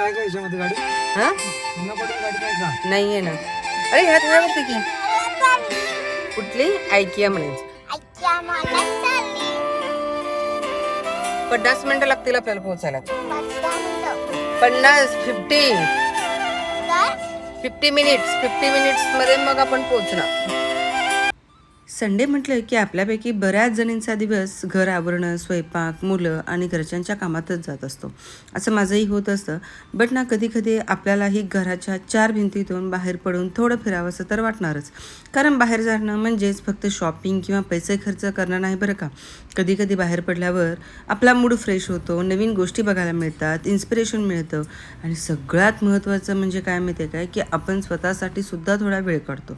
आहे का याच्यामध्ये गाडी? हा पुण्याकडून गाडी नाही का? नाहीये ना. अरे ह्यात ह्यावरती की कुठली ऐकिया म्हणायचं. 50 मिनिटं लागतील आपल्याला पोहोचायला. 50 मध्ये मग आपण पोहोचणार. संडे म्हटलं की आपल्यापैकी बऱ्याच जणींचा दिवस घर आवरणं, स्वयंपाक, मुलं आणि घरच्यांच्या कामातच जात असतो. असं माझंही होत असतं. बट ना कधी कधी आपल्यालाही घराच्या 4 भिंतीतून बाहेर पडून थोडं फिरावंसं तर वाटणारच. कारण बाहेर जाणं म्हणजेच फक्त शॉपिंग किंवा पैसे खर्च करणं नाही बरं का. कधी कधी बाहेर पडल्यावर आपला मूड फ्रेश होतो, नवीन गोष्टी बघायला मिळतात, इन्स्पिरेशन मिळतं आणि सगळ्यात महत्त्वाचं म्हणजे काय माहिती आहे काय, की आपण स्वतःसाठी सुद्धा थोडा वेळ काढतो.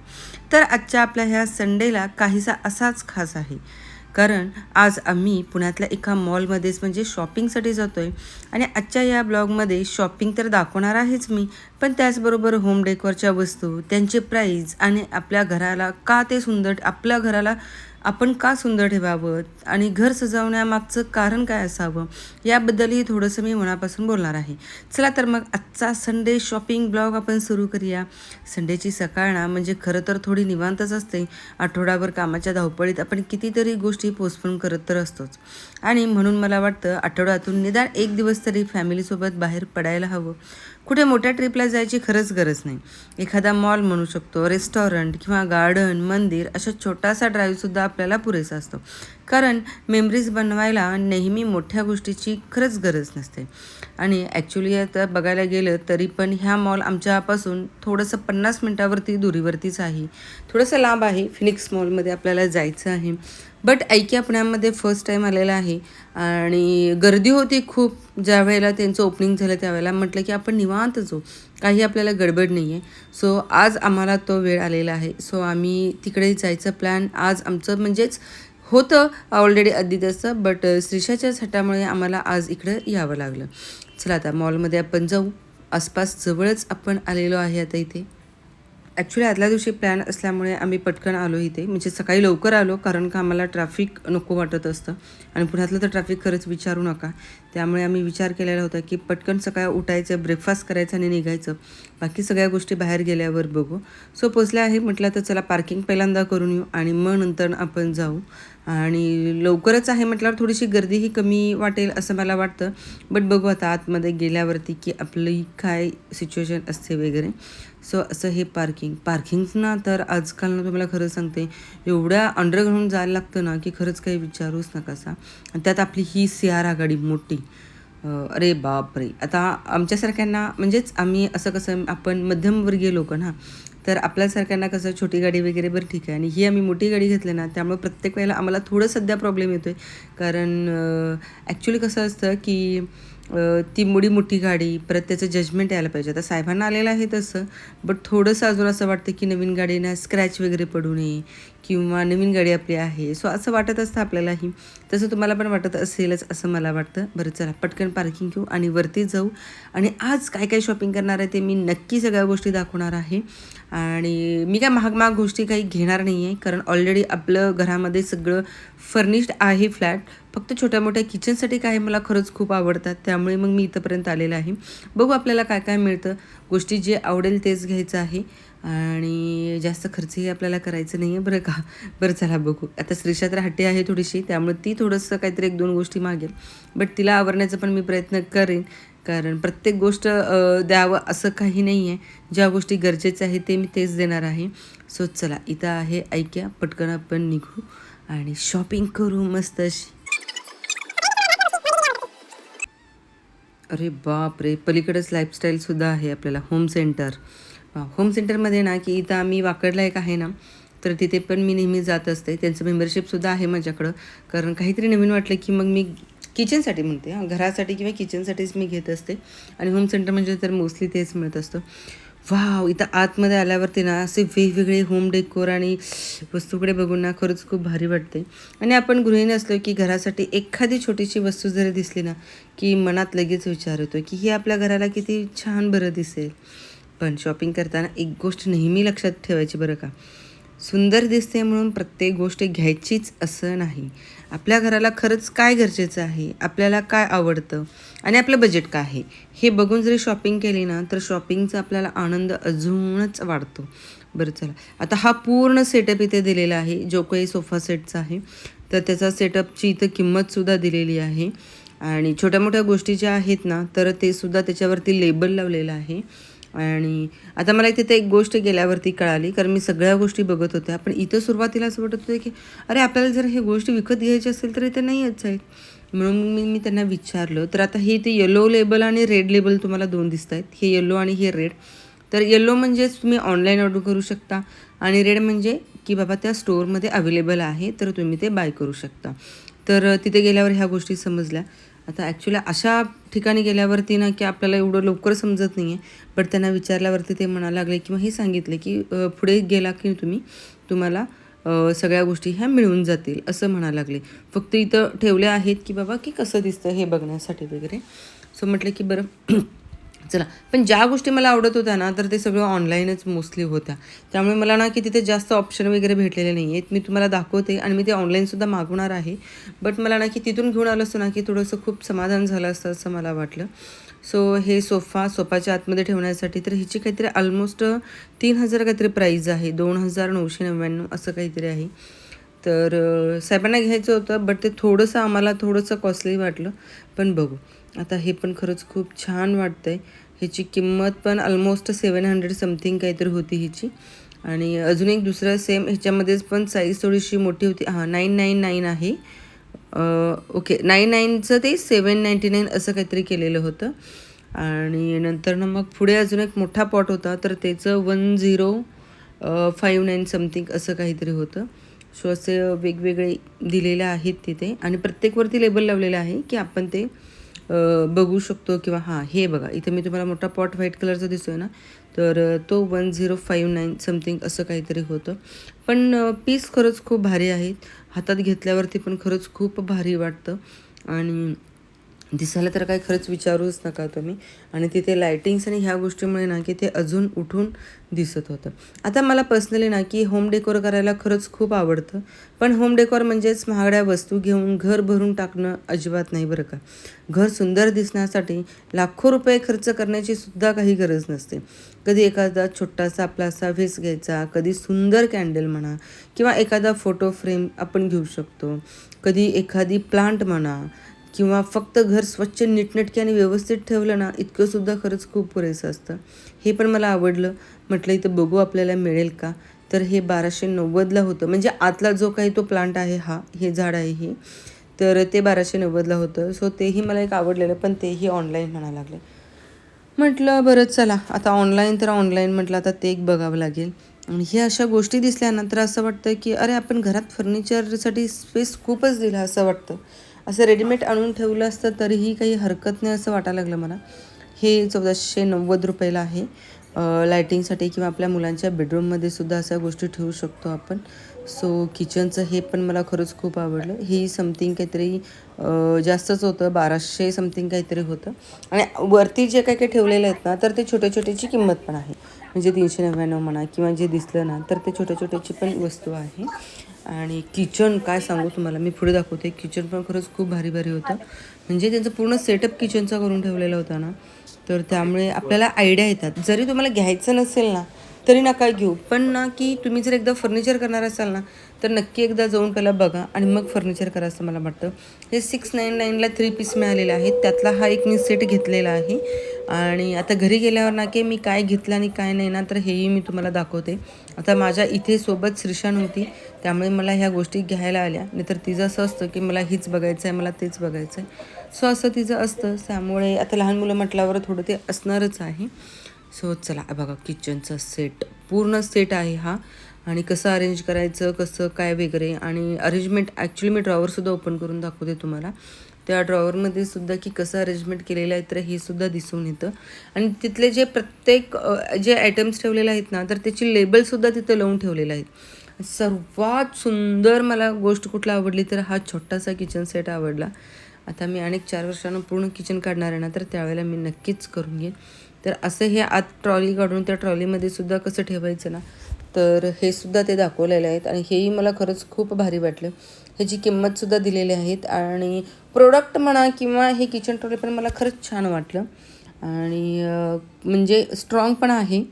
तर आजच्या आपल्या ह्या संडेला काहीसा असाच खास आहे. कारण आज आम्ही पुण्यातल्या एका मॉलमध्येच म्हणजे शॉपिंगसाठी जातो आहे आणि आजच्या या ब्लॉगमध्ये शॉपिंग तर दाखवणार आहेच मी, पण त्याचबरोबर होम डेकोरच्या वस्तू, त्यांचे प्राईज आणि आपल्या घराला का ते सुंदर, आपल्या घराला आपण का सुंदर ठेवावं आणि घर सजवण्यामागचं कारण काय असावं याबद्दलही थोडंसं मी मनापासून बोलणार आहे. चला तर मग आजचा संडे शॉपिंग ब्लॉग आपण सुरू करूया. संडेची सकाळ ना म्हणजे खरं तर थोडी निवांतच असते. आठवडाभर कामाच्या धावपळीत आपण कितीतरी गोष्टी पोस्टपोन करत तर असतोच आणि म्हणून मला वाटतं आठवड्यातून निदान एक दिवस तरी फॅमिलीसोबत बाहेर पडायला हवं. कुठे मोठ्या ट्रिपला जायची खरंच गरज नाही. एखादा मॉल म्हणू शकतो, रेस्टॉरंट किंवा गार्डन, मंदिर अशा छोटासा ड्राईव्हसुद्धा आपल्याला पुरेसा असतो. कारण मेमरीज बनवायला नेहमी मोठ्या गोष्टीची खरंच गरज नसते. आणि ॲक्च्युली आता बघायला गेलं तरी पण ह्या मॉल आमच्यापासून थोडंसं 50 मिनटावरती दुरीवरतीच आहे. थोडंसं लांब आहे. फिनिक्स मॉलमध्ये आपल्याला जायचं आहे. बट ऐकिया पुण्यामध्ये फर्स्ट टाईम आलेला आहे आणि गर्दी होती खूप. ज्या वेळेला त्यांचं ओपनिंग झालं त्यावेळेला म्हटलं की आपण निवांत जाऊ, काही आपल्याला गडबड नाही आहे. सो आज आम्हाला तो वेळ आलेला आहे. सो आम्ही तिकडे जायचं प्लॅन आज आमचं म्हणजेच होतं ऑलरेडी आधी तसं, बट श्रीषाच्या छटामुळे आम्हाला आज इकडं यावं लागलं. चला आता मॉलमध्ये आपण जाऊ. आसपास जवळच आपण आलेलो आहे आता इथे. ॲक्च्युली आदल्या दिवशी प्लॅन असल्यामुळे आम्ही पटकन आलो इथे, म्हणजे सकाळी लवकर आलो कारण का आम्हाला ट्रॅफिक नको वाटत असतं आणि पुण्यातलं तर ट्रॅफिक खरंच विचारू नका. त्यामुळे आम्ही विचार केलेला होता की पटकन सकाळी उठायचं, ब्रेकफास्ट करायचं आणि निघायचं. बाकी सगळ्या गोष्टी बाहेर गेल्यावर बघू. सो पोचल्या आहे म्हटलं तर चला पार्किंग पहिल्यांदा करून येऊ आणि मग नंतर आपण जाऊ. आणि लवकरच आहे म्हटल्यावर थोडीशी गर्दीही कमी वाटेल असं मला वाटतं. बट बघू आता आतमध्ये गेल्यावरती की आपली काय सिच्युएशन असते वगैरे. सो असं हे पार्किंग ना तर आजकाल ना तुम्हाला खरं सांगते एवढ्या अंडरग्राऊंड जायला लागतं ना की खरंच काही विचारूच नकासा. आणि त्यात आपली ही सियारा गाडी मोठी, अरे बापरे. आता आमच्यासारख्यांना म्हणजेच आम्ही असं कसं आपण मध्यमवर्गीय लोक ना, तर आपल्यासारख्यांना कसं छोटी गाडी वगैरे बरं ठीक आहे आणि ही आम्ही मोठी गाडी घेतली ना त्यामुळे प्रत्येक वेळेला आम्हाला थोडं सध्या प्रॉब्लेम येतो आहे. कारण ॲक्च्युली कसं असतं की ती मोठी गाडी परत त्याचं जजमेंट यायला पाहिजे. आता साहेबांना आलेलं आहे तसं, बट थोडंसं अजून असं वाटतं की नवीन गाडीना स्क्रॅच वगैरे पडू नये किंवा नवीन गाडी आपली आहे. सो असं वाटत असतं आपल्यालाही. तसं तुम्हाला पण वाटत असेलच असं मला वाटतं. बरं चला पटकन पार्किंग घेऊ आणि वरती जाऊ. आणि आज काय काय शॉपिंग करणार आहे ते मी नक्की सगळ्या गोष्टी दाखवणार आहे. आणि मी काय महाग गोष्टी काही घेणार नाही आहे कारण ऑलरेडी आपलं घरामध्ये सगळं फर्निश्ड आहे फ्लॅट. फक्त छोट्या मोठ्या किचनसाठी काय मला खरंच खूप आवडतात, त्यामुळे मग मी इथंपर्यंत आलेलं आहे. बघू आपल्याला काय काय मिळतं. गोष्टी जे आवडेल तेच घ्यायचं आहे आणि जास्त खर्चही आपल्याला करायचं नाही आहे बरं का. बरं चला बघू. आता श्रीषा तर हट्टी आहे थोडीशी, त्यामुळे ती थोडंसं काहीतरी 1-2 गोष्टी मागेल. बट तिला आवरण्याचा पण मी प्रयत्न करेन कारण प्रत्येक गोष्ट द्यावं असं काही नाही आहे. ज्या गोष्टी गरजेच्या आहेत ते मी तेच देणार आहे. सो चला इथं आहे ऐक्या, पटकन आपण निघू आणि शॉपिंग करू मस्त अशी. अरे बाप रे, पलीकडेच लाईफस्टाईलसुद्धा आहे आपल्याला होम सेंटर. होम सेंटरमध्ये ना की इथं आम्ही वाकडला एक आहे ना, तर तिथे पण मी नेहमी जात असते. त्यांचं मेंबरशिपसुद्धा आहे माझ्याकडं. कारण काहीतरी नवीन वाटलं की मग मी किचनसाठी म्हणते, घरासाठी किंवा किचनसाठीच मी घेत असते. आणि होम सेंटर म्हणजे तर मोस्टली तेच मिळत असतं. वाव, इथं आतमध्ये आल्यावरती ना असे वेगवेगळे होम डेकोर आणि वस्तूकडे बघून ना खरंच खूप भारी वाटते. आणि आपण गृहिणी असलो की घरासाठी एखादी छोटीशी वस्तू जरी दिसली ना की मनात लगेच विचार येतो की ही आपल्या घराला किती छान बरं दिसेल. पण शॉपिंग करताना एक गोष्ट नेहमी लक्षात ठेवायची बरं का. सुंदर दिसते म्हणून प्रत्येक गोष्ट घ्यायचीच असं नाही. आपल्या घराला खरंच काय गरजेचं आहे, आपल्याला काय आवडतं आणि आपलं बजेट काय आहे हे बघून जरी शॉपिंग केली ना तर शॉपिंगचा आपल्याला आनंद अजूनच वाढतो. बरं चला, आता हा पूर्ण सेटअप इथे दिलेला आहे जो काही सोफा सेटचा आहे. तर त्याचा सेटअपची इथं किंमतसुद्धा दिलेली आहे आणि छोट्या मोठ्या गोष्टी ज्या आहेत ना तर ते सुद्धा त्याच्यावरती लेबल लावलेलं आहे. आणि आता मला तिथे एक गोष्ट गेल्यावरती कळाली, कारण मी सगळ्या गोष्टी बघत होत्या, पण इथं सुरुवातीला असं वाटत होतं की अरे आपल्याला जर हे गोष्टी विकत घ्यायची असेल तर इथे नाही आहेत. म्हणून मी त्यांना विचारलं. तर आता हे ते येलो लेबल आणि रेड लेबल तुम्हाला दोन दिसत आहेत, हे येलो आणि हे रेड. तर येलो म्हणजेच तुम्ही ऑनलाईन ऑर्डर करू शकता आणि रेड म्हणजे की बाबा त्या स्टोअरमध्ये अवेलेबल आहे तर तुम्ही ते बाय करू शकता. तर तिथे गेल्यावर ह्या गोष्टी समजल्या. आता ॲक्च्युली अशा ठिकाणी गेल्यावरती ना की आपल्याला एवढं लवकर समजत नाही आहे. बट त्यांना विचारल्यावरती ते म्हणायला लागले किंवा हे सांगितले की पुढे गेला की तुम्हाला सगळ्या गोष्टी ह्या मिळून जातील असं म्हणायला लागले. फक्त इथं ठेवले आहेत की बाबा की कसं दिसतं हे बघण्यासाठी वगैरे. सो म्हटलं की बरं चला, पण ज्या गोष्टी मला आवडत होत्या ना तर ते सगळं ऑनलाईनच मोस्टली होत्या. त्यामुळे मला ना की तिथे जास्त ऑप्शन वगैरे भेटलेले नाही आहेत. मी तुम्हाला दाखवते आणि मी ते ऑनलाईनसुद्धा मागवणार आहे. बट मला ना की तिथून घेऊन आलं असतं ना की थोडंसं खूप समाधान झालं असतं असं मला वाटलं. सो हे सोफाच्या आतमध्ये ठेवण्यासाठी तर हिची काहीतरी ऑलमोस्ट 3,000 काहीतरी प्राईज आहे, 2,999 असं काहीतरी आहे. तर साहेबांना घ्यायचं होतं बट ते आम्हाला थोडंसं कॉस्टली वाटलं. पण बघू, आता हे पण खरंच खूप छान वाटतं आहे. ह्याची किंमत पण ऑलमोस्ट 700 समथिंग काहीतरी होती हिची. आणि अजून एक दुसरं सेम ह्याच्यामध्येच पण साईज थोडीशी मोठी होती. 999 आहे. ओके, 99चं ते 799 असं काहीतरी केलेलं होतं. आणि नंतर ना मग पुढे अजून एक मोठा पॉट होता तर त्याचं 1059 समथिंग असं काहीतरी होतं. सो असे वेगवेगळे दिलेले आहेत तिथे आणि प्रत्येकवरती लेबल लावलेलं आहे की आपण ते बघू शकतो. किंवा हां, हे बघा इथं मी तुम्हाला मोठा पॉट व्हाईट कलरचा दिसतोय ना तर तो 1059 समथिंग असं काहीतरी होतं. पण पीस खरंच खूप भारी आहेत. हातात घेतल्यावरती पण खरंच खूप भारी वाटतं आणि दिसायला तर काय खरंच विचारूच नका तुम्ही. आणि तिथे लायटिंग्स आणि ह्या गोष्टीमुळे ना की ते अजून उठून दिसत होतं. आता मला पर्सनली ना की होम डेकोर करायला खरंच खूप आवडतं. पण होम डेकोर म्हणजेच महागड्या वस्तू घेऊन घर भरून टाकणं अजिबात नाही बरं का. घर सुंदर दिसण्यासाठी लाखो रुपये खर्च करण्याची सुद्धा काही गरज नसते. कधी एखादा छोटासा आपला असा व्हेस घ्यायचा, कधी सुंदर कॅन्डल म्हणा किंवा एखादा फोटो फ्रेम आपण घेऊ शकतो, कधी एखादी प्लांट म्हणा किंवा फक्त घर स्वच्छ नीटनेटके आणि व्यवस्थित ठेवलं ना इतकंसुद्धा खरंच खूप पुरेसं असतं. हे पण मला आवडलं. म्हटलं इथं बघू आपल्याला मिळेल का. तर हे 1290ला होतं. म्हणजे आतला जो काही तो प्लांट आहे, हे झाड आहे हे, तर ते 1290ला होतं. सो तेही मला एक आवडलेलं, पण तेही ऑनलाईन म्हणायला लागले. म्हटलं बरं चला, आता ऑनलाईन तर ऑनलाईन म्हटलं आता ते एक बघावं लागेल. आणि हे अशा गोष्टी दिसल्या ना तर असं वाटतं की अरे आपण घरात फर्निचरसाठी स्पेस खूपच दिला असं वाटतं. असं रेडीमेड आणून ठेवलं असतं तरीही काही हरकत नाही असं वाटायला लागलं मला. हे 1490 आहे. लायटिंगसाठी किंवा आपल्या मुलांच्या बेडरूममध्ये सुद्धा अशा गोष्टी ठेवू शकतो आपण. सो किचनचं हे पण मला खरंच खूप आवडलं. ही समथिंग काहीतरी जास्तच होतं, 1200 समथिंग काहीतरी होतं. आणि वरती जे काही काही ठेवलेलं आहेत ना तर ते छोट्या छोट्याची किंमत पण आहे. म्हणजे 399 म्हणा किंवा जे दिसलं ना तर ते छोट्या छोट्याची पण वस्तू आहे. आणि किचन काय सांगू तुम्हाला, मी पुढे दाखवते. किचन पण खरंच खूप भारी भारी होतं. म्हणजे त्यांचं पूर्ण सेटअप किचनचा करून ठेवलेला होता ना तर त्यामुळे आपल्याला आयडिया येतात. जरी तुम्हाला घ्यायचं नसेल ना तरी नका घेऊ, पण ना की तुम्ही जर एकदा फर्निचर करणार असाल ना तर नक्की एकदा जाऊन पहिला बघा आणि मग फर्निचर करा असं मला वाटतं. हे 699ला 3 पीस मिळालेले आहेत. त्यातला हा एक मी सेट घेतलेला आहे. आणि आता घरी गेल्यावर ना की मी काय घेतलं आणि काय नाही ना तर हेही मी तुम्हाला दाखवते. आता माझ्या इथे सोबत श्रीशान होती त्यामुळे मला ह्या गोष्टी घ्यायला आल्या. नाहीतर तिचं असं असतं की मला हीच बघायचं आहे, मला तेच बघायचं आहे. सो असं तिचं असतं. त्यामुळे आता लहान मुलं म्हटल्यावर थोडं ते असणारच आहे. सो चला बघा, किचनचा सेट पूर्ण सेट आहे हा. आणि कसं अरेंज करायचं, कसं काय वगैरे, आणि अरेंजमेंट ॲक्च्युली मी ड्रॉवरसुद्धा ओपन करून दाखवते तुम्हाला. त्या ड्रॉवरमध्ये सुद्धा की कसं अरेंजमेंट केलेलं आहे तर हे सुद्धा दिसून येतं. आणि तिथले जे प्रत्येक जे आयटम्स ठेवलेले आहेत ना तर त्याची लेबलसुद्धा तिथं लावून ठेवलेलं आहे. सर्वात सुंदर मला गोष्ट कुठला आवडली तर हा छोटासा किचन सेट आवडला. आता मी अनेक 4 वर्षांना पूर्ण किचन काढणार आहे ना तर त्यावेळेला मी नक्कीच करून घेईन. तर असं हे आत ट्रॉली काढून त्या ट्रॉलीमध्ये सुद्धा कसं ठेवायचं ना तर हे सुद्धा ते दाखवलेले आहेत आणि हेही मला खरंच खूप भारी वाटलं. ह्याची किंमतसुद्धा दिलेली आहेत आणि प्रोडक्ट म्हणा किंवा हे किचन ट्रॉली पण मला खरंच छान वाटलं आणि म्हणजे स्ट्रॉंग पण आहे.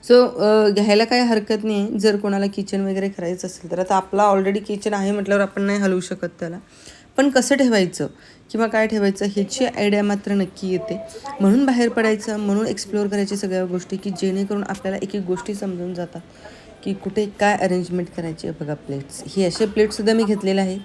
सो घ्यायला काही हरकत नाही आहे जर कोणाला किचन वगैरे करायचं असेल तर. आता आपला ऑलरेडी किचन आहे म्हटल्यावर आपण नाही हलवू शकत त्याला, पण कसं ठेवायचं किंवा काय ठेवायचं ह्याची आयडिया मात्र नक्की येते. म्हणून बाहेर पडायचं, म्हणून एक्सप्लोअर करायची सगळ्या गोष्टी की जेणेकरून आपल्याला एक एक गोष्टी समजून जातात की कुठे काय अरेंजमेंट करायची आहे. बघा प्लेट्स, हे असे प्लेट्ससुद्धा मी घेतलेले आहेत.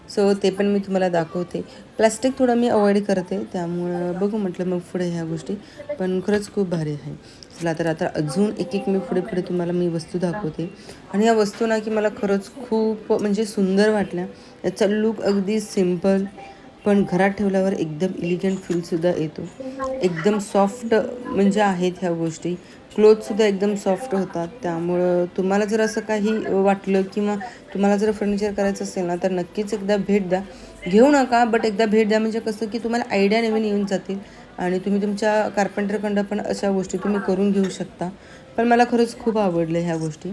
सो ते पण मी तुम्हाला दाखवते. प्लास्टिक थोडं मी अवॉइड करते, त्यामुळं बघू म्हटलं मग पुढे ह्या गोष्टी. पण खरंच खूप भारी आहे. चला तर आता अजून एक एक मी पुढे पुढे तुम्हाला मी वस्तू दाखवते. आणि या वस्तू ना की मला खरंच खूप म्हणजे सुंदर वाटल्या. याचा लूक अगदी सिम्पल पण घरात ठेवल्यावर एकदम इलिगंट फीलसुद्धा येतो. एकदम सॉफ्ट म्हणजे आहेत ह्या गोष्टी. क्लोथसुद्धा एकदम सॉफ्ट होतात. त्यामुळं तुम्हाला जर असं काही वाटलं किंवा तुम्हाला जर फर्निचर करायचं असेल ना तर नक्कीच एकदा भेट द्या. घेऊ नका बट एकदा भेट द्या, म्हणजे कसं की तुम्हाला आयडिया नवीन येऊन जातील आणि तुम्ही तुमच्या कार्पेंटरकडं पण अशा गोष्टी तुम्ही करून घेऊ शकता. पण मला खरंच खूप आवडल्या ह्या गोष्टी.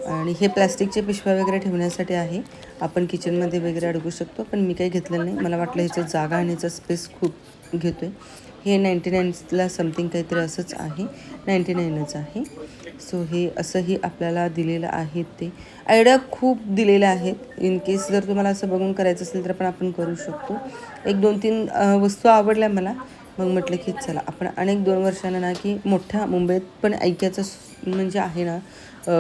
आणि हे प्लॅस्टिकचे पिशव्या वगैरे ठेवण्यासाठी आहे. आपण किचनमध्ये वगैरे अडकू शकतो, पण मी काही घेतलेलं नाही. मला वाटलं ह्याचं जागा आणि ह्याचा स्पेस खूप घेतो आहे. हे 99ला समथिंग काहीतरी असंच आहे, 99च आहे. सो हे असंही आपल्याला दिलेलं आहे. ते आयडिया खूप दिलेल्या आहेत. इन केस जर तुम्हाला असं बघून करायचं असेल तर पण आपण करू शकतो. एक 2-3 वस्तू आवडल्या मला. मग म्हटलं की चला आपण अनेक 2 वर्षांना ना की मोठ्या मुंबईत पण ऐक्याचं म्हणजे आहे ना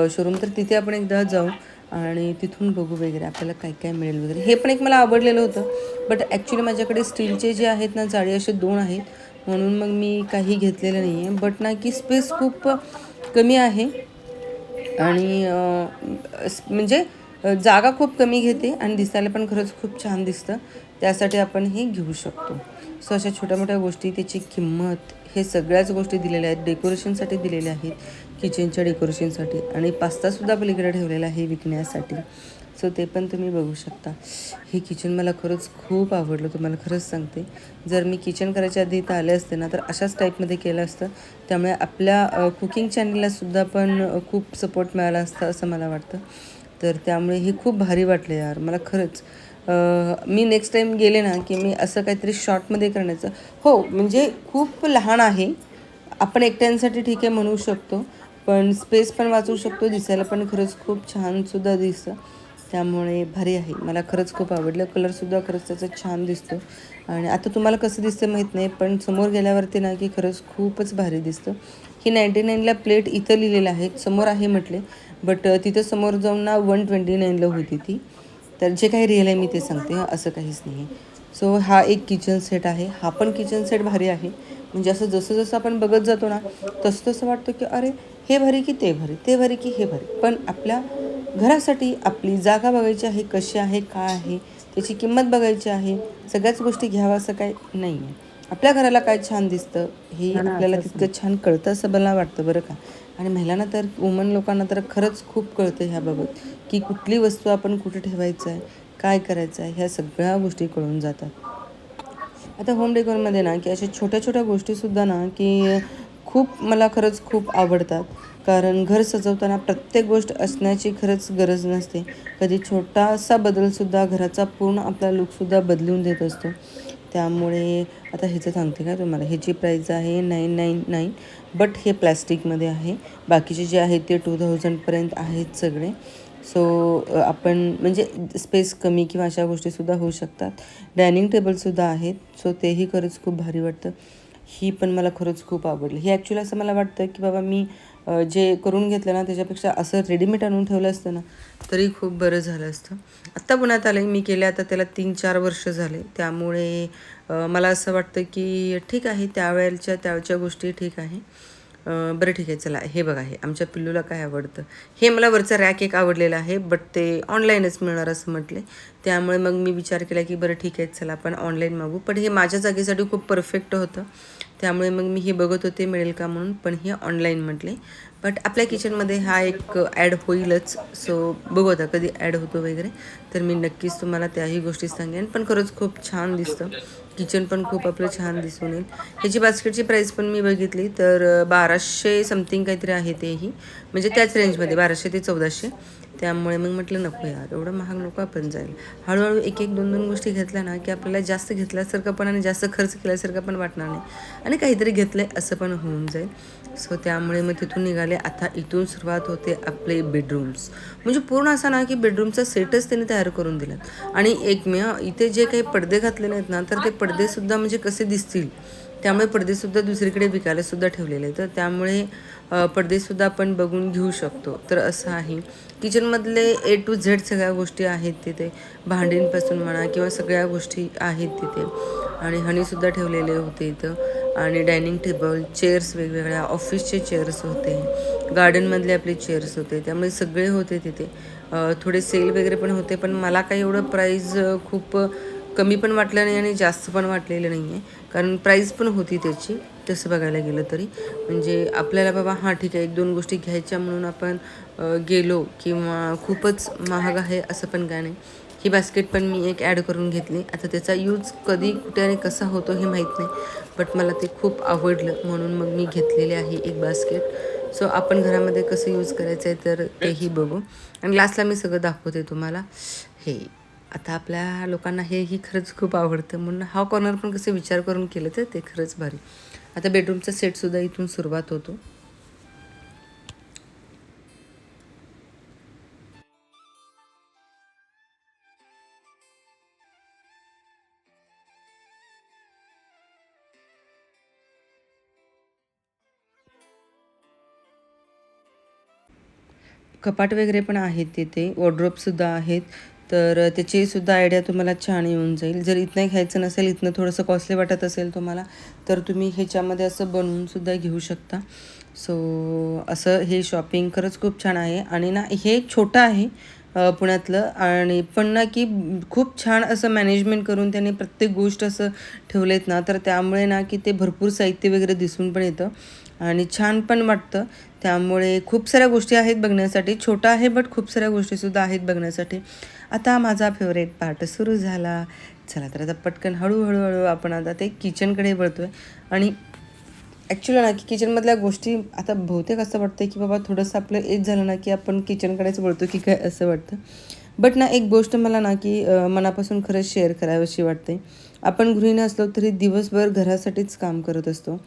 शोरूम, तर तिथे आपण एकदा जाऊ आणि तिथून बघू वगैरे आपल्याला काय काय मिळेल वगैरे. हे पण एक मला आवडलेलं होतं, बट ॲक्च्युली माझ्याकडे स्टीलचे जे आहेत ना जाळी असे 2 आहेत, म्हणून मग मी काही घेतलेलं नाही आहे. बट ना की स्पेस खूप कमी आहे आणि म्हणजे जागा खूप कमी घेते आणि दिसायला पण खरंच खूप छान दिसतं. त्यासाठी आपण हे घेऊ शकतो. सो अशा छोट्या मोठ्या गोष्टी, त्याची किंमत, हे सगळ्याच गोष्टी दिलेल्या आहेत. डेकोरेशनसाठी दिलेल्या आहेत, किचनच्या डेकोरेशनसाठी. आणि पास्तासुद्धा पलीकडे ठेवलेला आहे विकण्यासाठी. सो ते पण तुम्ही बघू शकता. हे किचन मला खरंच खूप आवडलं, तुम्हाला खरंच सांगते. जर मी किचन करायच्या आधी इथं आले असते ना तर अशाच टाईपमध्ये केलं असतं. त्यामुळे आपल्या कुकिंग चॅनललासुद्धा पण खूप सपोर्ट मिळाला असता असं मला वाटतं. तर त्यामुळे हे खूप भारी वाटलं यार मला खरंच. मी नेक्स्ट टाईम गेले ना की मी असं काहीतरी शॉर्टमध्ये करण्याचं. हो म्हणजे खूप लहान आहे, आपण एकट्यांसाठी ठीक आहे म्हणू शकतो, पण स्पेस पण वाचवू शकतो, दिसायला पण खरंच खूप छानसुद्धा दिसतं. त्यामुळे भारी आहे, मला खरंच खूप आवडलं. कलरसुद्धा खरंच त्याचा छान दिसतो. आणि आता तुम्हाला कसं दिसतं माहीत नाही, पण समोर गेल्यावरती ना की खरंच खूपच भारी दिसतं. ही 99ला प्लेट इथं लिहिलेलं आहे, समोर आहे म्हटले, बट तिथं समोर जाऊन ना 129ला होती ती. तर जे काही रिअल आहे मी ते सांगते, असं काहीच नाही आहे. सो हा एक किचन सेट आहे. हा पण किचन सेट भारी आहे. म्हणजे असं जसं जसं आपण बघत जातो ना तसं तसं वाटतं की अरे हे भारी की ते भारी, ते भारी की हे भारी. पण आपल्या घरासाठी आपली जागा बघायची आहे, कशी आहे, काय आहे, त्याची किंमत बघायची आहे. सगळ्याच गोष्टी घ्यावं असं काय नाही आहे. आपल्या घराला काय छान दिसतं हे आपल्याला तितकं छान कळतं असं मला वाटतं बरं का. आणि महिलांना तर, वुमन लोकांना तर खरंच खूप कळतं ह्याबाबत की कुठली वस्तू आपण कुठे ठेवायचं आहे, काय करायचं आहे, ह्या सगळ्या गोष्टी कळून जातात. आता होम डेकोरमध्ये ना की अशा छोट्या छोट्या गोष्टीसुद्धा ना की खूप मला खरंच खूप आवडतात. कारण घर सजवताना प्रत्येक गोष्ट असण्याची खरंच गरज नसते. कधी छोटासा बदलसुद्धा घराचा पूर्ण आपला लुकसुद्धा बदलून देत असतो. त्यामुळे आता ह्याचं सांगते का तुम्हाला, ह्याची प्राईज आहे 999, बट हे प्लॅस्टिकमध्ये आहे. बाकीचे जे आहेत ते 2000पर्यंत आहेत सगळे. सो आपण म्हणजे स्पेस कमी किंवा अशा गोष्टीसुद्धा होऊ शकतात. डायनिंग टेबलसुद्धा आहेत, सो तेही खरंच खूप भारी वाटतं. ही पण मला खरंच खूप आवडली. ही ॲक्च्युली असं मला वाटतं की बाबा मी जे करून घेतलं ना त्याच्यापेक्षा असं रेडीमेड आणून ठेवलं असतं ना तरी खूप बरं झालं असतं. आत्ता पुण्यात आलं मी केले, आता त्याला 3-4 वर्ष झाले. त्यामुळे मला असं वाटतं की ठीक आहे, त्यावेळच्या गोष्टी ठीक आहे. बरं ठीक आहे, चला हे बघा, हे आमच्या पिल्लूला काय आवडतं. हे मला वरचा रॅक एक आवडलेला आहे, बट ते ऑनलाईनच मिळणार असं म्हटले. त्यामुळे मग मी विचार केला की बरं ठीक आहे चला आपण ऑनलाईन मागू. पण हे माझ्या जागेसाठी खूप परफेक्ट होतं. त्यामुळे मग मी हे बघत होते मिळेल का म्हणून, पण हे ऑनलाईन म्हटले. बट आपल्या किचनमध्ये हा एक ॲड होईलच. सो बघू आता कधी ॲड होतो वगैरे, तर मी नक्कीच तुम्हाला त्याही गोष्टी सांगेन. पण खरंच खूप छान दिसतं. किचन पण खूप आपलं छान दिसून येईल. ह्याची बास्केटची प्राईस पण मी बघितली तर 1200 समथिंग काहीतरी आहे तेही, म्हणजे त्याच रेंजमध्ये 1200 ते 1400. त्यामुळे मग म्हटलं नको यार, एवढं महाग नको आपण जाईल. हळूहळू एक एक दोन दोन गोष्टी घेतल्या ना की आपल्याला जास्त घेतल्यासारखं पण आणि जास्त खर्च केल्यासारखं पण वाटणार नाही आणि काहीतरी घेतलं आहे असं पण होऊन जाईल. सो त्यामुळे मग तिथून निघाले. आता इथून सुरुवात होते आपले बेडरूम्स. म्हणजे पूर्ण असा ना की बेडरूमचा सेटच त्यांनी तयार करून दिला. आणि एक मी इथे जे काही पडदे घातलेले आहेत ना, तर ते पडदेसुद्धा म्हणजे कसे दिसतील त्यामुळे पडदेसुद्धा दुसरीकडे विकायलासुद्धा ठेवलेले आहेत. तर त्यामुळे पडदेसुद्धा आपण बघून घेऊ शकतो. तर असं आहे. किचनमधले A to Z सगळ्या गोष्टी आहेत तिथे, भांडींपासून म्हणा किंवा सगळ्या गोष्टी आहेत तिथे. आणि हनीसुद्धा ठेवलेले होते इथं. आणि डायनिंग टेबल, चेअर्स वेगवेगळ्या, ऑफिसचे चेअर्स होते, गार्डनमधले आपले चेअर्स होते, त्यामुळे सगळे होते तिथे. थोडे सेल वगैरे पण होते, पण मला काही एवढं प्राईज खूप कमी पण वाटलं नाही आणि जास्त पण वाटलेलं नाही आहे, कारण प्राईस पण होती त्याची तसं बघायला गेलं तरी. म्हणजे आपल्याला बाबा हां ठीक आहे 1-2 गोष्टी घ्यायच्या म्हणून आपण गेलो किंवा खूपच महाग आहे असं पण काय नाही. ही बास्केट पण मी एक ॲड करून घेतली. आता त्याचा यूज कधी कुठे आणि कसा होतो हे माहीत नाही, बट मला ते खूप आवडलं म्हणून मग मी घेतलेले आहे एक बास्केट. सो आपण घरामध्ये कसं यूज करायचं आहे तर तेही बघू. आणि लास्टला मी सगळं दाखवते तुम्हाला. हे आता आपल्या लोकांना हेही खरंच खूप आवडतं म्हणून हा कॉर्नर पण कसं विचार करून केलं तर ते खरंच भारी. आता बेडरूमचा सेटसुद्धा इथून सुरुवात होतो. कपाट वगैरे पण आहेत तिथे, वॉर्डरोबसुद्धा आहेत. तर त्याचीसुद्धा आयडिया तुम्हाला छान येऊन जाईल. जर इथनं घ्यायचं नसेल, इथनं थोडंसं कॉस्टली वाटत असेल तुम्हाला, तर तुम्ही ह्याच्यामध्ये असं बनवूनसुद्धा घेऊ शकता. सो असं हे शॉपिंग खरंच खूप छान आहे. आणि ना हे छोटं आहे पुण्यातलं, आणि पण ना की खूप छान असं मॅनेजमेंट करून त्याने प्रत्येक गोष्ट असं ठेवलेत ना, तर त्यामुळे ना की ते भरपूर साहित्य वगैरे दिसून पण येतं आणि छान पण वाटतं. त्यामुळे खूप साऱ्या गोष्टी आहेत बघण्यासाठी. छोटा आहे बट खूप साऱ्या गोष्टीसुद्धा आहेत बघण्यासाठी. आता माझा फेवरेट पार्ट सुरू झाला. चला तर आता पटकन हळूहळू आपण आता ते किचनकडे वळतो आहे. आणि ॲक्च्युली ना की किचनमधल्या गोष्टी आता बहुतेक असं वाटतं की बाबा थोडंसं आपलं एज झालं ना की आपण किचनकडेच वळतो की काय असं वाटतं. बट ना एक गोष्ट मला ना की मनापासून खरंच शेअर करावीशी वाटते. आपण गृहिणी असलो तरी दिवसभर घरासाठीच काम करत असतो.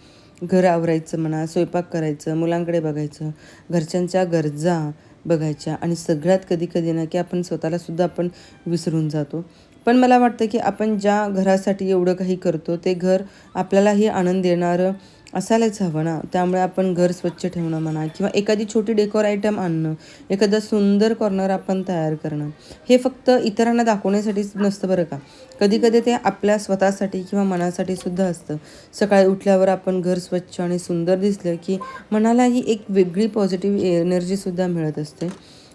घर आवरायचं म्हणा, स्वयंपाक करायचं, मुलांकडे बघायचं, घरच्यांच्या गरजा बघायच्या, आणि सगळ्यात कधी कधी ना की आपण स्वतःलासुद्धा आपण विसरून जातो. पण मला वाटतं की आपण ज्या घरासाठी एवढं काही करतो ते घर आपल्यालाही आनंद देणारं असायलाच हवं ना. त्यामुळे आपण घर स्वच्छ ठेवणं म्हणा किंवा एखादी छोटी डेकोर आयटम आणणं, एखादा सुंदर कॉर्नर आपण तयार करणं, हे फक्त इतरांना दाखवण्यासाठीच नसतं बरं का. कधी कधी ते आपल्या स्वतःसाठी किंवा मनासाठी सुद्धा असतं. सकाळी उठल्यावर आपण घर स्वच्छ आणि सुंदर दिसलं की मनालाही एक वेगळी पॉझिटिव्ह एनर्जीसुद्धा मिळत असते.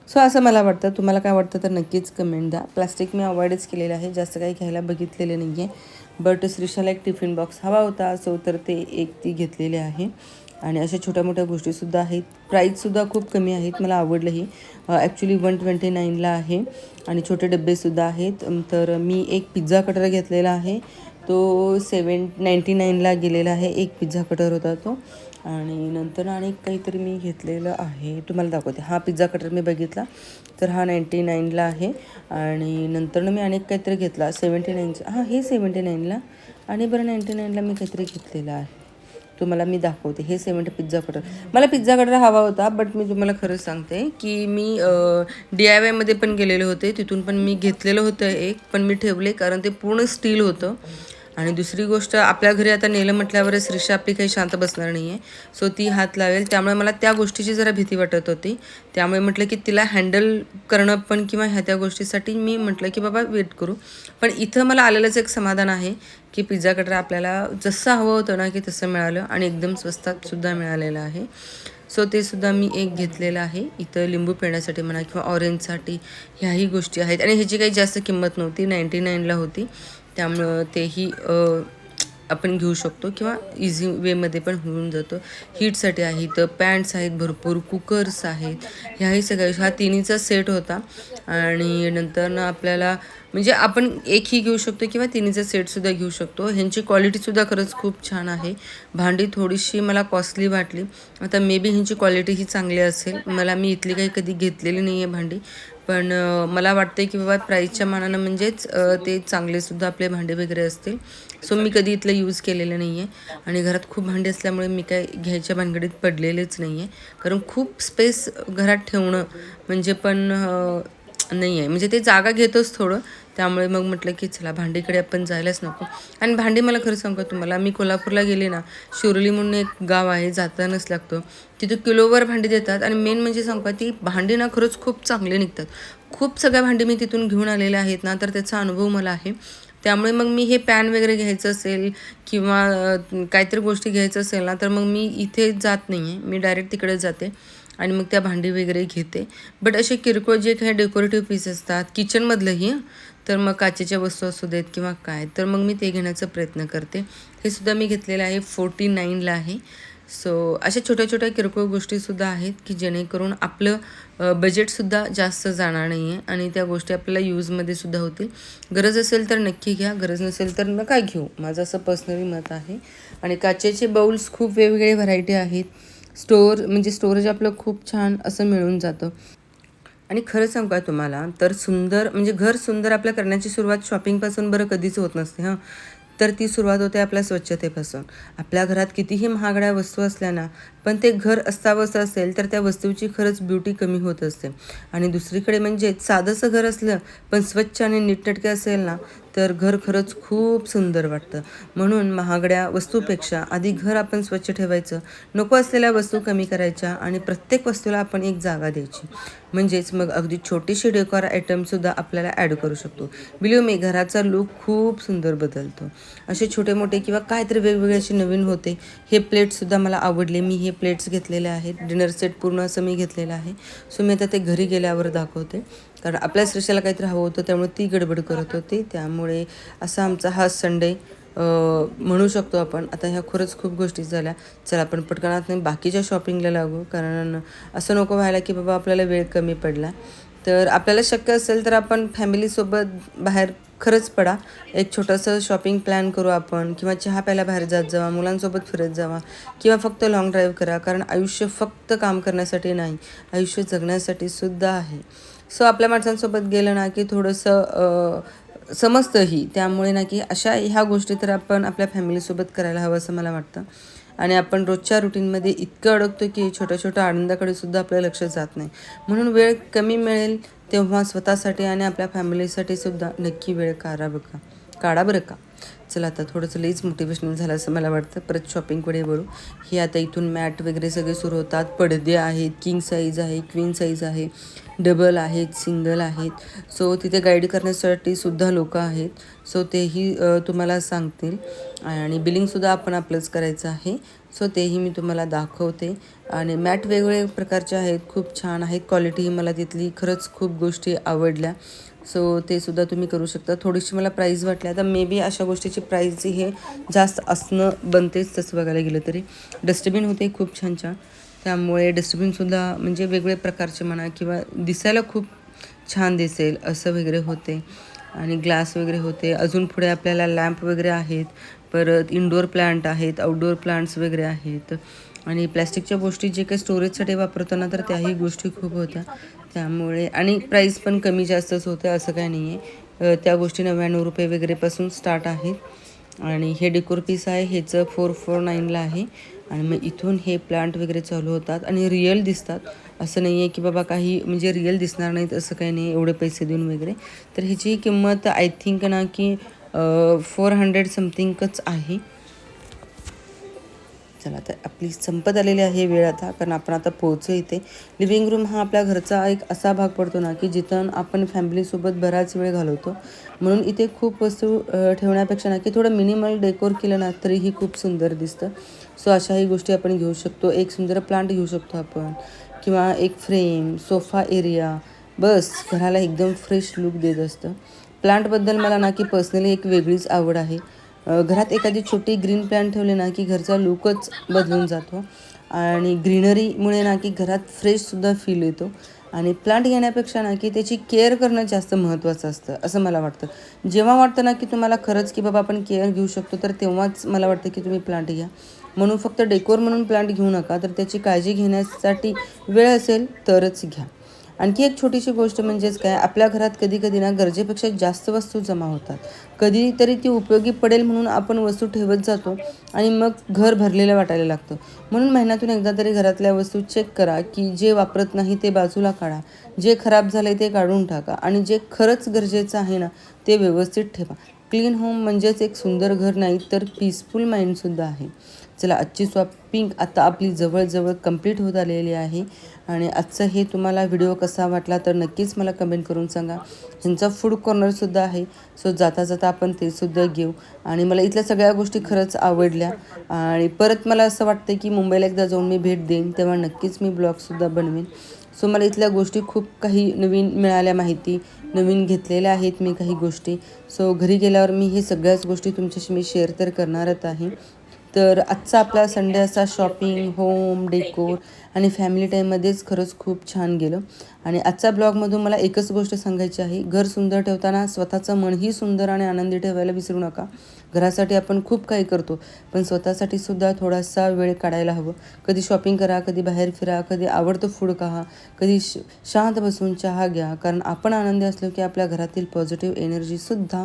सो असं मला वाटतं. तुम्हाला काय वाटतं तर नक्कीच कमेंट द्या. प्लास्टिक मी अवॉइडच केलेलं आहे, जास्त काही घ्यायला बघितलेले नाही आहे. बट श्रीशाला एक टिफिन बॉक्स हवा होता, सो तर ते एक ती घेतलेले आहे. आणि अशा छोट्या मोठ्या गोष्टीसुद्धा आहेत. प्राईजसुद्धा खूप कमी आहेत, मला आवडलंही. ॲक्च्युली 129ला आहे. आणि छोटे डब्बेसुद्धा आहेत. तर मी एक पिझ्झा कटर घेतलेला आहे, तो 799ला गेलेला आहे. एक पिझ्झा कटर होता तो. आणि नंतर अनेक काहीतरी मी घेतलेलं आहे, तुम्हाला दाखवते. हा पिझ्झा कटर मी बघितला तर हा 99ला आहे. आणि नंतर मी अनेक काहीतरी घेतला 79चा, हां हे 79ला. आणि बरं 99ला मी काहीतरी घेतलेलं आहे, तुम्हाला मी दाखवते. हे पिझ्झा कटर, मला पिझ्झा कटर हवा होता. बट मी तुम्हाला खरंच सांगते की मी DIYमध्ये पण गेलेले होते, तिथून पण मी घेतलेलं होतं एक, पण मी ठेवले कारण ते पूर्ण स्टील होतं. आणि दुसरी गोष्ट, आपल्या घरी आता नेलं म्हटल्यावरच श्रीषा आपली काही शांत बसणार नाही आहे. सो ती हात लावेल, त्यामुळे मला त्या गोष्टीची जरा भीती वाटत होती. त्यामुळे म्हटलं की तिला हँडल करणं पण किंवा ह्या त्या गोष्टीसाठी मी म्हटलं की बाबा वेट करू. पण इथं मला आलेलंच एक समाधान आहे की पिझ्झा कटर आपल्याला जसं हवं होतं ना की तसं मिळालं आणि एकदम स्वस्तातसुद्धा मिळालेलं आहे. सो ते सुद्धा मी एक घेतलेलं आहे. इथं लिंबू पिळण्यासाठी म्हणा किंवा ऑरेंजसाठी ह्याही गोष्टी आहेत. आणि ह्याची काही जास्त किंमत नव्हती, 99ला होती. त्यामुळं तेही आपण घेऊ शकतो किंवा इझी वेमध्ये पण होऊन जातो. हीटसाठी आहेत, पॅन्ट्स आहेत भरपूर, कुकर्स आहेत, ह्याही सगळ्या हा तिन्हीचा सेट होता. आणि नंतर ना आपल्याला म्हणजे आपण एकही घेऊ शकतो किंवा तिन्हीचा सेटसुद्धा घेऊ शकतो. ह्यांची क्वालिटीसुद्धा खरंच खूप छान आहे. भांडी थोडीशी मला कॉस्टली वाटली. आता मे बी ह्यांची क्वालिटीही चांगली असेल. मी इथली काही कधी घेतलेली नाही आहे भांडी, पण मला वाटतं की बाबा प्राईसच्या मानानं म्हणजेच ते चांगलेसुद्धा आपले भांडे वगैरे असतील. सो मी कधी इथलं यूज केलेलं नाही आहे आणि घरात खूप भांडी असल्यामुळे मी काय घ्यायच्या भानगडीत पडलेलेच नाही आहे. कारण खूप स्पेस घरात ठेवणं म्हणजे पण नाही आहे. म्हणजे ते जागा घेतोच थोडं. त्यामुळे मग म्हटलं की चला भांडीकडे आपण जायलाच नको. आणि भांडी मला खरं सांगू का तुम्हाला, मी कोल्हापूरला गेले ना, शिरोली म्हणून एक गाव आहे, जातानाच लागतं. तिथं किलोवर भांडी देतात आणि मेन म्हणजे सांगू का, ती भांडी ना खरंच खूप चांगले निघतात. खूप सगळ्या भांडी मी तिथून घेऊन आलेले आहेत ना, तर त्याचा अनुभव मला आहे. त्यामुळे मग मी हे पॅन वगैरे घ्यायचं असेल किंवा काहीतरी गोष्टी घ्यायचं असेल ना, तर मग मी इथे जात नाही आहे. मी डायरेक्ट तिकडे जाते आणि मग त्या भांडी वगैरे घेते. बट असे किरकोळ जे काही डेकोरेटिव्ह पीस असतात किचनमधलंही, तर मग काचेच्या वस्तू असू देत किंवा काय, तर मग मी ते घेण्याचा प्रयत्न करते. हे सुद्धा मी घेतलेलं आहे, 49ला आहे. सो अशा छोट्या छोट्या किरकोळ गोष्टीसुद्धा आहेत की जेणेकरून आपलं बजेटसुद्धा जास्त जाणार नाही आहे आणि त्या गोष्टी आपल्याला यूजमध्ये सुद्धा होतील. गरज असेल तर नक्की घ्या, गरज नसेल तर नका घेऊ, माझं असं पर्सनली मत आहे. आणि काचेचे बाउल्स खूप वेगवेगळे व्हरायटी आहेत. स्टोरेज आपलं खूप छान असं मिळून जातं. आणि खरं सांगू का तुम्हाला, तर सुंदर म्हणजे घर सुंदर आपल्या करण्याची सुरुवात शॉपिंगपासून बरं कधीच होत नसते हां. तर ती सुरुवात होते आपल्या स्वच्छतेपासून. आपल्या घरात कितीही महागड्या वस्तू असल्या ना, पण ते घर अस्ताव्यस्त असेल तर त्या वस्तूची खरंच ब्युटी कमी होत असते. आणि दुसरीकडे म्हणजे साधंसं घर असलं पण स्वच्छ आणि नीटनेटके असेल ना, तर घर खरंच खूप सुंदर वाटतं. म्हणून महागड्या वस्तूपेक्षा आधी घर आपण स्वच्छ ठेवायचं, नको असलेल्या वस्तू कमी करायच्या आणि प्रत्येक वस्तूला आपण एक जागा द्यायची. म्हणजेच मग अगदी छोटीशी डेकोर आयटमसुद्धा आपल्याला ॲड करू शकतो. बिलीव्ह मी, घराचा लूक खूप सुंदर बदलतो. असे छोटे मोठे किंवा काहीतरी वेगवेगळे असे नवीन होते. हे प्लेट्ससुद्धा मला आवडले. मी हे प्लेट्स घेतलेले आहेत. डिनर सेट पूर्ण असं मी घेतलेलं आहे. सो मी आता ते घरी गेल्यावर दाखवते. कारण आपल्या श्रेष्ठाला काहीतरी हवं होतं, त्यामुळे ती गडबड करत होती. त्यामुळे असा आमचा हा संडे म्हणू शकतो आपण. आता ह्या खरंच खूप गोष्टी झाल्या. चला आपण पटकनात नाही बाकीच्या शॉपिंगला लागू, कारण असं नको व्हायला की बाबा आपल्याला वेळ कमी पडला. तर आपल्याला शक्य असेल तर आपण फॅमिलीसोबत बाहेर खरंच पडा. एक छोटंसं शॉपिंग प्लॅन करू आपण किंवा चहा प्यायला बाहेर जात जावा, मुलांसोबत फिरत जावा किंवा फक्त लाँग ड्राईव्ह करा. कारण आयुष्य फक्त काम करण्यासाठी नाही, आयुष्य जगण्यासाठी सुद्धा आहे. सो आपल्या माणसांसोबत गेलं ना की थोडंसं समजतंही. त्यामुळे ना की अशा ह्या गोष्टी तर आपण आपल्या फॅमिलीसोबत करायला हवं असं मला वाटतं. आणि आपण रोजच्या रुटीनमध्ये इतकं अडकतो की छोट्या छोट्या आनंदाकडे सुद्धा आपलं लक्ष जात नाही. म्हणून वेळ कमी मिळेल तेव्हा स्वतःसाठी आणि आपल्या फॅमिलीसाठी सुद्धा नक्की वेळ काढा बरं का. चला आता थोडंसं लईच मोटिवेशनल झालं असं मला वाटतं. परत शॉपिंगकडे वळू. हे आता इथून मॅट वगैरे सगळे सुरू होतात. पडदे आहेत, किंग साईज आहे, क्वीन साईज आहे, डबल आहेत, सिंगल आहेत. सो तिथे गाईड करण्यासाठी सुद्धा लोकं आहेत. सो तेही तुम्हाला सांगतील. आणि बिलिंगसुद्धा आपण आपलंच करायचं आहे. सो तेही मी तुम्हाला दाखवते. आणि मॅट वेगवेगळ्या प्रकारचे आहेत, खूप छान आहेत. क्वालिटीही मला तिथली खरंच खूप गोष्टी आवडल्या. सो ते सुद्धा तुम्ही करू शकता. थोडीशी मला प्राईस वाटली. आता मे बी अशा गोष्टीची प्राईस हे जास्त असणं बनतेच तसं बघायला गेलं तरी. डस्टबिन होते खूप छान छान. त्यामुळे डस्टबिनसुद्धा म्हणजे वेगवेगळ्या प्रकारचे म्हणा किंवा दिसायला खूप छान दिसेल असं वगैरे होते. आणि ग्लास वगैरे होते. अजून पुढे आपल्याला लॅम्प वगैरे आहेत. परत इनडोअर प्लांट आहेत, आउटडोअर प्लांट्स वगैरे आहेत. आणि प्लॅस्टिकच्या गोष्टी जे काही स्टोरेजसाठी वापरतो ना, तर त्याही गोष्टी खूप होत्या. त्यामुळे आणि प्राईस पण कमी जास्तच होतं असं काही नाही आहे. त्या गोष्टी ₹99 वगैरेपासून स्टार्ट आहेत. आणि हे डेकोर पीस आहे, ह्याचं 449ला आहे. आणि मग इथून हे प्लांट वगैरे चालू होतात आणि रिअल दिसतात. असं नाही आहे की बाबा काही म्हणजे रिअल दिसणार नाहीत असं काही नाही एवढे पैसे देऊन वगैरे. तर ह्याची किंमत आय थिंक ना की 400 समथिंगच आहे. चला तर आपली संपत आलेली आहे वेळ आता, कारण आपण आता पोहोचू इथे. लिव्हिंग रूम हा आपल्या घरचा एक असा भाग पडतो ना की जिथं आपण फॅमिलीसोबत बराच वेळ घालवतो. म्हणून इथे खूप वस्तू ठेवण्यापेक्षा ना की थोडं मिनिमल डेकोर केलं ना तरीही खूप सुंदर दिसतं. सो अशाही गोष्टी आपण घेऊ शकतो. एक सुंदर प्लांट घेऊ शकतो आपण किंवा एक फ्रेम, सोफा एरिया, बस घराला एकदम फ्रेश लुक देत असतं. प्लांटबद्दल मला ना की पर्सनली एक वेगळीच आवड आहे. घरात एखादी छोटी ग्रीन प्लॅन्ट ठेवले ना की घरचा लुकच बदलून जातो आणि ग्रीनरीमुळे ना की घरात फ्रेशसुद्धा फील येतो. आणि प्लांट घेण्यापेक्षा ना की त्याची केअर करणं जास्त महत्त्वाचं असतं असं मला वाटतं. जेव्हा वाटतं ना की तुम्हाला खरंच की बाबा आपण केअर घेऊ शकतो तर तेव्हाच मला वाटतं की तुम्ही प्लांट घ्या. म्हणून फक्त डेकोर म्हणून प्लांट घेऊ नका, तर त्याची काळजी घेण्यासाठी वेळ असेल तरच घ्या. आणखी एक छोटीशी गोष्ट म्हणजेच काय, आपल्या घरात कधी कधी ना गरजेपेक्षा जास्त वस्तू जमा होतात. कधीतरी ती उपयोगी पडेल म्हणून आपण वस्तू ठेवत जातो आणि मग घर भरलेलं वाटायला लागतं. म्हणून महिन्यातून एकदा तरी घरातल्या वस्तू चेक करा की जे वापरत नाही ते बाजूला काढा, जे खराब झाले ते काढून टाका आणि जे खरंच गरजेचं आहे ना ते व्यवस्थित ठेवा. क्लीन होम म्हणजेच एक सुंदर घर नाही तर पीसफुल माइंडसुद्धा आहे. चला, आजची शॉपिंग आता आपली जवळजवळ कंप्लीट होत आलेली आहे आणि आजचा हे तुम्हाला व्हिडिओ कसा वाटला तर नक्कीच मला कमेंट करून सांगा. ह्यांचा फूड कॉर्नरसुद्धा आहे, सो जाता जाता आपण ते सुद्धा घेऊ. आणि मला इथल्या सगळ्या गोष्टी खरंच आवडल्या आणि परत मला असं वाटतं की मुंबईला एकदा जाऊन मी भेट देईन तेव्हा नक्कीच मी ब्लॉगसुद्धा बनवेन. सो मला इथल्या गोष्टी खूप काही नवीन मिळाल्या, माहिती नवीन घेतलेल्या आहेत मी काही गोष्टी. सो घरी गेल्यावर मी हे सगळ्याच गोष्टी तुमच्याशी मी शेअर तर करणारच आहे. तर आजचा आपला संडे असा शॉपिंग, होम डेकोर आणि फॅमिली टाईममध्येच खरंच खूप छान गेलं. आणि आजच्या ब्लॉगमधून मला एकच गोष्ट सांगायची आहे, घर सुंदर ठेवताना स्वतःचं मनही सुंदर आणि आनंदी ठेवायला विसरू नका. घरासाठी आपण खूप काही करतो, पण स्वतःसाठी सुद्धा थोडासा वेळ काढायला हवं. कधी शॉपिंग करा, कधी बाहेर फिरा, कधी आवडतं फूड खा, कधी शांत बसून चहा घ्या. कारण आपण आनंदी असलो की आपल्या घरातील पॉझिटिव्ह एनर्जीसुद्धा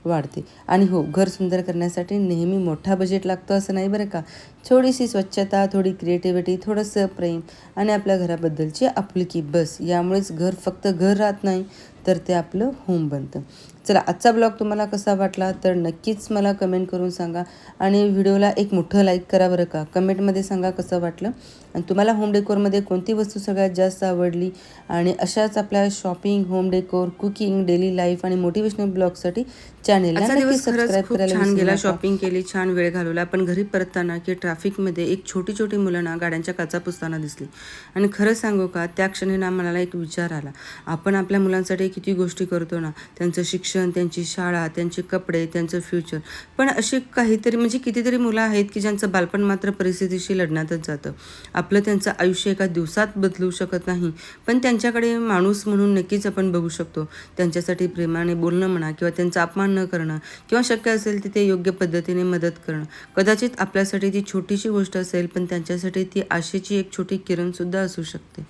वाढते. आणि हो, घर सुंदर करण्यासाठी नेहमी मोठा बजेट लागतो असं नाही बरं का. थोडीशी स्वच्छता, थोडी क्रिएटिव्हिटी, थोडंसं प्रेम आणि आपल्या घराबद्दलची आपुलकी, बस यामुळेच घर फक्त घर राहत नाही तर ते आपलं होम बनतं. चला, आजचा ब्लॉग तुम्हाला कसा वाटला तर नक्कीच मला कमेंट करून सांगा आणि व्हिडिओला एक मोठं लाईक करा बरं का. कमेंटमध्ये सांगा कसं वाटलं आणि तुम्हाला होम डेकोरमध्ये कोणती वस्तू सगळ्यात जास्त आवडली. आणि अशाच आपल्या shopping, home decor, cooking, daily life आणि मोटिवेशनल ब्लॉगसाठी चॅनेलला नक्की सबस्क्राईब करायला छान विसरू गेला. नका. शॉपिंग केली, छान वेळ घालवला. पण घरी परतताना की ट्रॅफिकमध्ये एक छोटी छोटी मुलं ना गाड्यांच्या काचा पुसताना दिसली. आणि खरं सांगू का, त्या क्षणी ना मला एक विचार आला, आपण आपल्या मुलांसाठी किती गोष्टी करतो ना, त्यांचं शिक्षण, त्यांची शाळा, त्यांचे कपडे, त्यांचं फ्युचर. पण अशी काहीतरी म्हणजे कितीतरी मुलं आहेत की ज्यांचं बालपण मात्र परिस्थितीशी लढण्यातच जातं. आपलं त्यांचं आयुष्य एका दिवसात बदलू शकत नाही, पण त्यांच्याकडे माणूस म्हणून नक्कीच आपण बघू शकतो. त्यांच्यासाठी प्रेमाने बोलणं म्हणा किंवा त्यांचा अपमान न करणं किंवा शक्य असेल तिथे योग्य पद्धतीने मदत करणं. कदाचित आपल्यासाठी ती छोटीशी गोष्ट असेल, पण त्यांच्यासाठी ती आशेची एक छोटी किरणसुद्धा असू शकते.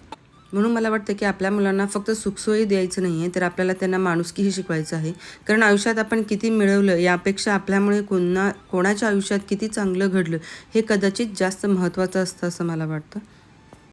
म्हणून मला वाटतं की आपल्या मुलांना फक्त सुखसोयी द्यायचं नाही आहे, तर आपल्याला त्यांना माणुसकीही शिकवायचं आहे. कारण आयुष्यात आपण किती मिळवलं यापेक्षा आपल्यामुळे कोणाच्या आयुष्यात किती चांगलं घडलं हे कदाचित जास्त महत्त्वाचं असतं असं मला वाटतं.